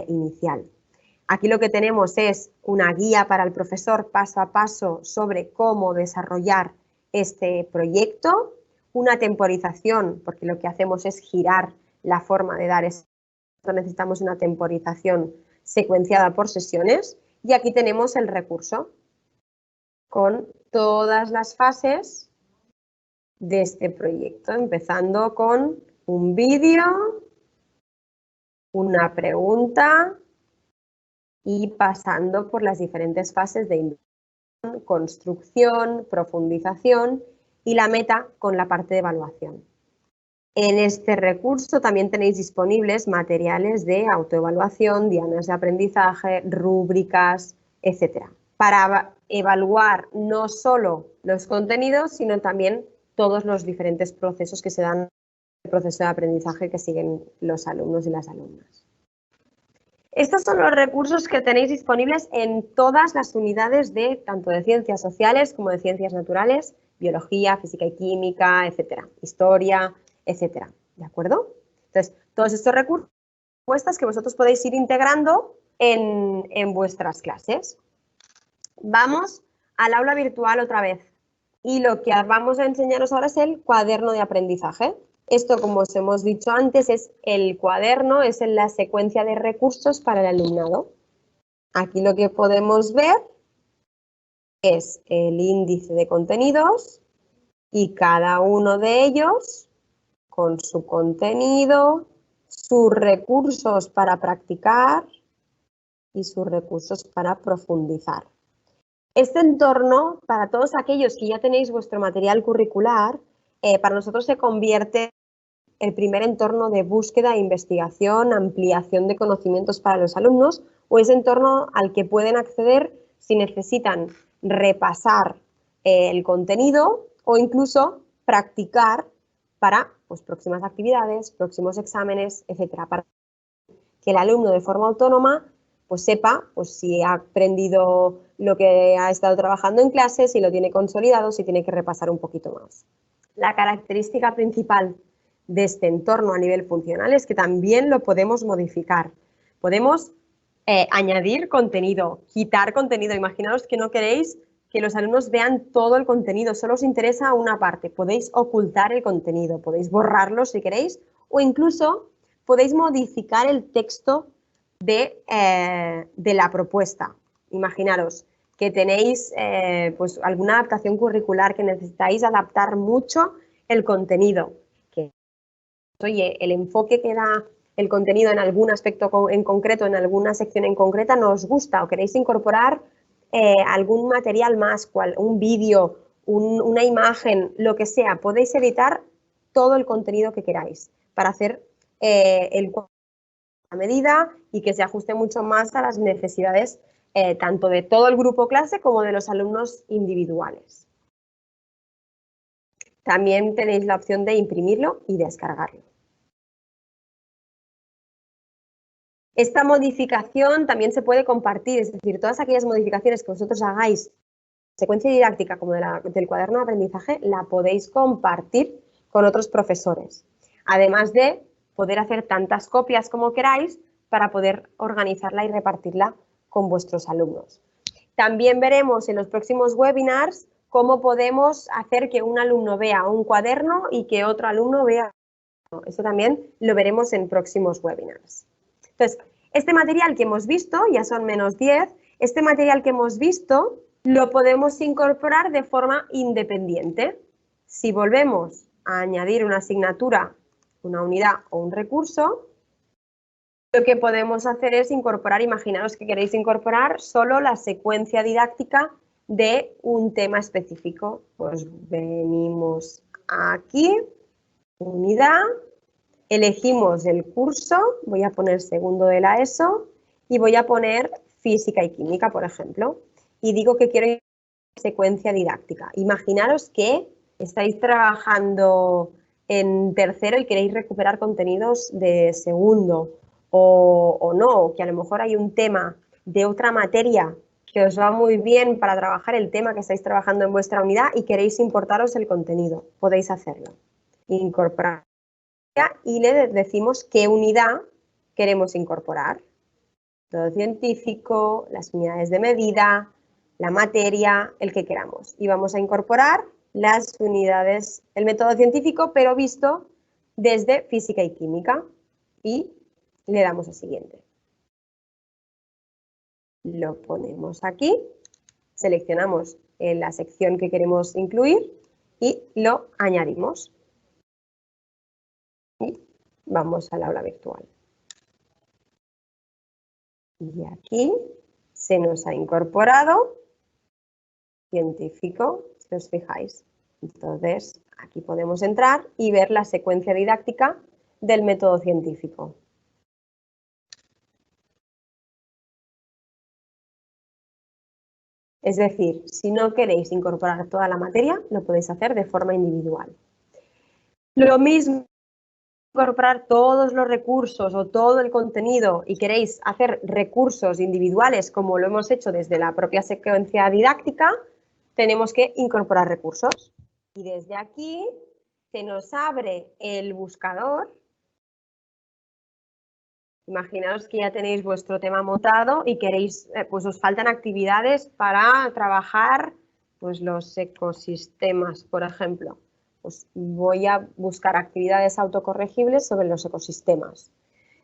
inicial. Aquí lo que tenemos es una guía para el profesor paso a paso sobre cómo desarrollar este proyecto, una temporización, porque lo que hacemos es girar la forma de dar esto, necesitamos una temporización secuenciada por sesiones y aquí tenemos el recurso con todas las fases de este proyecto, empezando con un vídeo, una pregunta y pasando por las diferentes fases de investigación, construcción, profundización y la meta con la parte de evaluación. En este recurso también tenéis disponibles materiales de autoevaluación, diagramas de aprendizaje, rúbricas, etc. Para evaluar no solo los contenidos, sino también todos los diferentes procesos que se dan en el proceso de aprendizaje que siguen los alumnos y las alumnas. Estos son los recursos que tenéis disponibles en todas las unidades de tanto de ciencias sociales como de ciencias naturales, biología, física y química, etcétera, historia, etcétera, ¿de acuerdo? Entonces, todos estos recursos son propuestas que vosotros podéis ir integrando en vuestras clases. Vamos al aula virtual otra vez y lo que vamos a enseñaros ahora es el cuaderno de aprendizaje. Esto, como os hemos dicho antes, es el cuaderno, es en la secuencia de recursos para el alumnado. Aquí lo que podemos ver es el índice de contenidos y cada uno de ellos con su contenido, sus recursos para practicar y sus recursos para profundizar. Este entorno, para todos aquellos que ya tenéis vuestro material curricular, para nosotros se convierte en el primer entorno de búsqueda, investigación, ampliación de conocimientos para los alumnos o ese entorno al que pueden acceder si necesitan repasar el contenido o incluso practicar para próximas actividades, próximos exámenes, etcétera, para que el alumno de forma autónoma sepa si ha aprendido lo que ha estado trabajando en clase, si lo tiene consolidado, si tiene que repasar un poquito más. La característica principal de este entorno a nivel funcional es que también lo podemos modificar. Podemos añadir contenido, quitar contenido. Imaginaos que no queréis que los alumnos vean todo el contenido, solo os interesa una parte, podéis ocultar el contenido, podéis borrarlo si queréis, o incluso podéis modificar el texto de la propuesta. Imaginaros que tenéis pues alguna adaptación curricular, que necesitáis adaptar mucho el contenido, que oye, el enfoque que da el contenido en algún aspecto en concreto, en alguna sección en concreta, no os gusta o queréis incorporar algún material más, un vídeo, una imagen, lo que sea, podéis editar todo el contenido que queráis para hacer a medida y que se ajuste mucho más a las necesidades tanto de todo el grupo clase como de los alumnos individuales. También tenéis la opción de imprimirlo y descargarlo. Esta modificación también se puede compartir, es decir, todas aquellas modificaciones que vosotros hagáis, secuencia didáctica como del cuaderno de aprendizaje, la podéis compartir con otros profesores, además de poder hacer tantas copias como queráis para poder organizarla y repartirla con vuestros alumnos. También veremos en los próximos webinars cómo podemos hacer que un alumno vea un cuaderno y que otro alumno vea otro. Eso también lo veremos en próximos webinars. Entonces, este material que hemos visto, ya son -10, este material que hemos visto lo podemos incorporar de forma independiente. Si volvemos a añadir una asignatura, una unidad o un recurso, lo que podemos hacer es incorporar, imaginaros que queréis incorporar solo la secuencia didáctica de un tema específico. Pues venimos aquí, unidad, elegimos el curso, voy a poner segundo de la ESO y voy a poner física y química, por ejemplo, y digo que quiero secuencia didáctica. Imaginaros que estáis trabajando en tercero y queréis recuperar contenidos de segundo o no, que a lo mejor hay un tema de otra materia que os va muy bien para trabajar el tema que estáis trabajando en vuestra unidad y queréis importaros el contenido. Podéis hacerlo. Incorporar y le decimos qué unidad queremos incorporar. Todo científico, las unidades de medida, la materia, el que queramos. Y vamos a incorporar las unidades, el método científico, pero visto desde física y química. Y le damos a siguiente. Lo ponemos aquí, seleccionamos la sección que queremos incluir y lo añadimos. Y vamos al aula virtual. Y aquí se nos ha incorporado científico, si os fijáis. Entonces, aquí podemos entrar y ver la secuencia didáctica del método científico. Es decir, si no queréis incorporar toda la materia, lo podéis hacer de forma individual. Lo mismo, incorporar todos los recursos o todo el contenido y queréis hacer recursos individuales como lo hemos hecho desde la propia secuencia didáctica, tenemos que incorporar recursos. Y desde aquí se nos abre el buscador. Imaginaos que ya tenéis vuestro tema montado y queréis, pues os faltan actividades para trabajar pues los ecosistemas, por ejemplo. Pues voy a buscar actividades autocorregibles sobre los ecosistemas.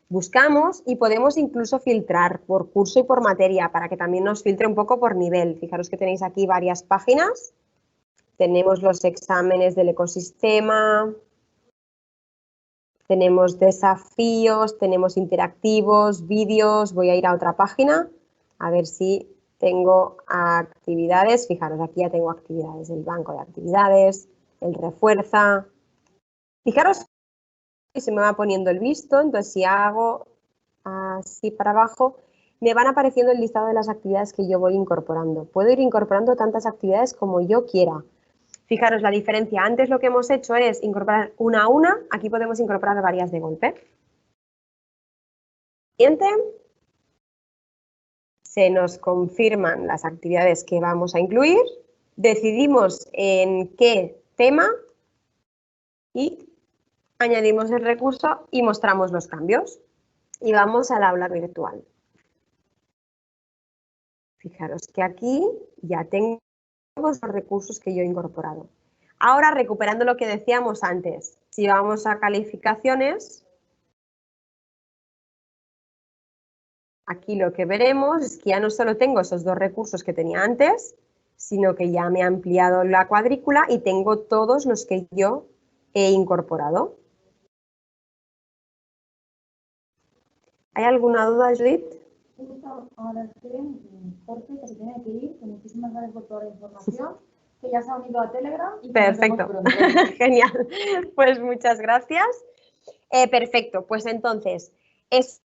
Buscamos y podemos incluso filtrar por curso y por materia para que también nos filtre un poco por nivel. Fijaros que tenéis aquí varias páginas. Tenemos los exámenes del ecosistema, tenemos desafíos, tenemos interactivos, vídeos. Voy a ir a otra página a ver si tengo actividades. Fijaros, aquí ya tengo actividades del banco de actividades, el refuerza. Fijaros que se me va poniendo el visto, entonces si hago así para abajo, me van apareciendo el listado de las actividades que yo voy incorporando. Puedo ir incorporando tantas actividades como yo quiera. Fijaros la diferencia. Antes lo que hemos hecho es incorporar una a una. Aquí podemos incorporar varias de golpe. Siguiente. Se nos confirman las actividades que vamos a incluir. Decidimos en qué tema y añadimos el recurso y mostramos los cambios. Y vamos al aula virtual. Fijaros que aquí ya tengo los recursos que yo he incorporado. Ahora, recuperando lo que decíamos antes, si vamos a calificaciones, aquí lo que veremos es que ya no solo tengo esos 2 recursos que tenía antes, sino que ya me ha ampliado la cuadrícula y tengo todos los que yo he incorporado. ¿Hay alguna duda, Judith? Ahora Jorge, que se tiene que ir, que muchísimas gracias por toda la información, que ya se ha unido a Telegram y que perfecto. Nos vemos pronto. Genial, pues muchas gracias. Perfecto, pues entonces, es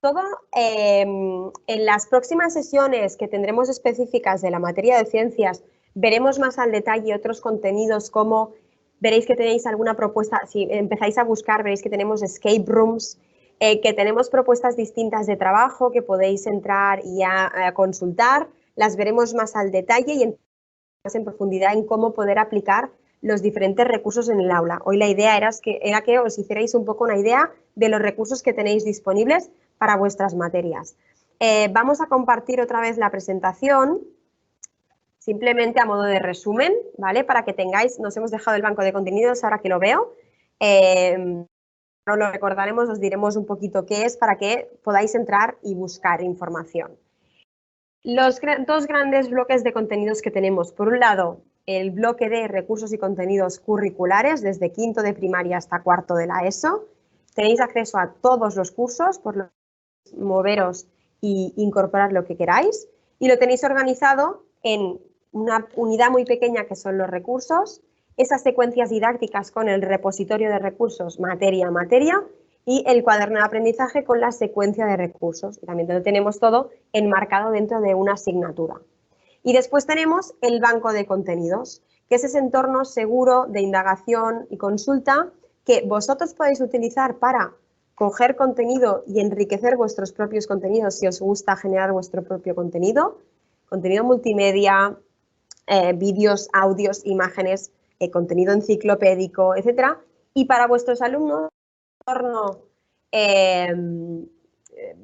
todo. En las próximas sesiones que tendremos específicas de la materia de ciencias, veremos más al detalle otros contenidos, como veréis que tenéis alguna propuesta, si empezáis a buscar, veréis que tenemos escape rooms, que tenemos propuestas distintas de trabajo que podéis entrar y a consultar, las veremos más al detalle y más en profundidad en cómo poder aplicar los diferentes recursos en el aula. Hoy la idea era que os hicierais un poco una idea de los recursos que tenéis disponibles para vuestras materias. Vamos a compartir otra vez la presentación, simplemente a modo de resumen, ¿vale? Para que tengáis, nos hemos dejado el banco de contenidos ahora que lo veo. Lo recordaremos, os diremos un poquito qué es para que podáis entrar y buscar información. Los 2 grandes bloques de contenidos que tenemos, por un lado, el bloque de recursos y contenidos curriculares, desde quinto de primaria hasta cuarto de la ESO. Tenéis acceso a todos los cursos, por lo que moveros e incorporar lo que queráis. Y lo tenéis organizado en una unidad muy pequeña que son los recursos, esas secuencias didácticas con el repositorio de recursos materia a materia y el cuaderno de aprendizaje con la secuencia de recursos. Y también lo tenemos todo enmarcado dentro de una asignatura. Y después tenemos el banco de contenidos, que es ese entorno seguro de indagación y consulta que vosotros podéis utilizar para coger contenido y enriquecer vuestros propios contenidos si os gusta generar vuestro propio contenido multimedia, vídeos, audios, imágenes, contenido enciclopédico, etcétera. Y para vuestros alumnos, entorno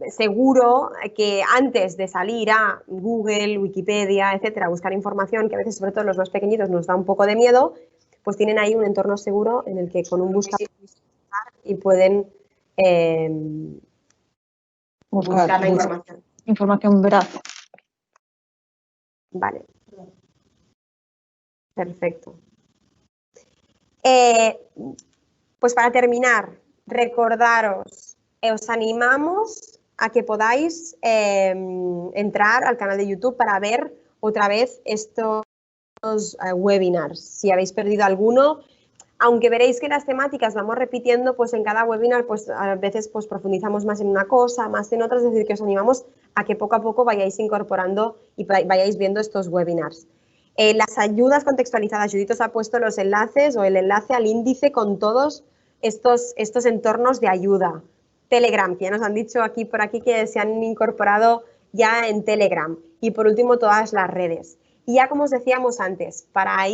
seguro que antes de salir a Google, Wikipedia, etcétera, a buscar información, que a veces, sobre todo los más pequeñitos, nos da un poco de miedo, pues tienen ahí un entorno seguro en el que con un buscador y pueden buscar la información. Información veraz. Vale. Perfecto. Pues para terminar, recordaros, os animamos a que podáis entrar al canal de YouTube para ver otra vez estos webinars. Si habéis perdido alguno, aunque veréis que las temáticas vamos repitiendo, pues en cada webinar pues a veces pues profundizamos más en una cosa, más en otra, es decir, que os animamos a que poco a poco vayáis incorporando y vayáis viendo estos webinars. Las ayudas contextualizadas, Judith os ha puesto los enlaces o el enlace al índice con todos estos entornos de ayuda. Telegram, que ya nos han dicho aquí por aquí que se han incorporado ya en Telegram. Y por último, todas las redes. Y ya como os decíamos antes, para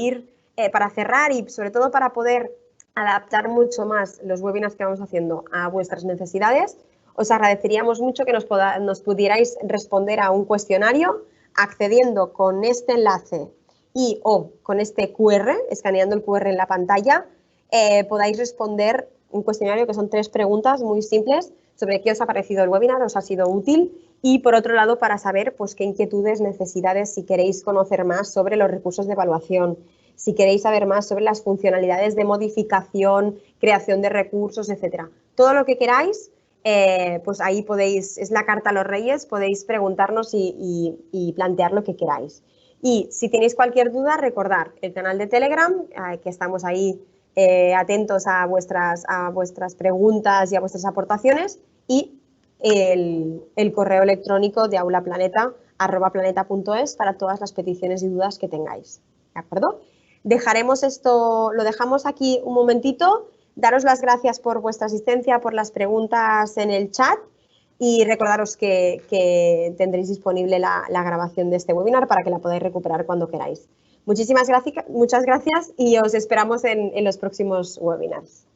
cerrar y sobre todo para poder adaptar mucho más los webinars que vamos haciendo a vuestras necesidades, os agradeceríamos mucho que nos pudierais responder a un cuestionario accediendo con este enlace o con este QR, escaneando el QR en la pantalla, podáis responder un cuestionario que son 3 preguntas muy simples sobre qué os ha parecido el webinar, os ha sido útil y por otro lado para saber pues qué inquietudes, necesidades, si queréis conocer más sobre los recursos de evaluación, si queréis saber más sobre las funcionalidades de modificación, creación de recursos, etcétera. Todo lo que queráis, pues ahí podéis, es la carta a los reyes, podéis preguntarnos y plantear lo que queráis. Y si tenéis cualquier duda, recordad el canal de Telegram, que estamos ahí atentos a vuestras preguntas y a vuestras aportaciones, y el correo electrónico de aulaplaneta@planeta.es para todas las peticiones y dudas que tengáis. ¿De acuerdo? Dejaremos esto, lo dejamos aquí un momentito. Daros las gracias por vuestra asistencia, por las preguntas en el chat y recordaros que tendréis disponible la grabación de este webinar para que la podáis recuperar cuando queráis. Muchas gracias y os esperamos en los próximos webinars.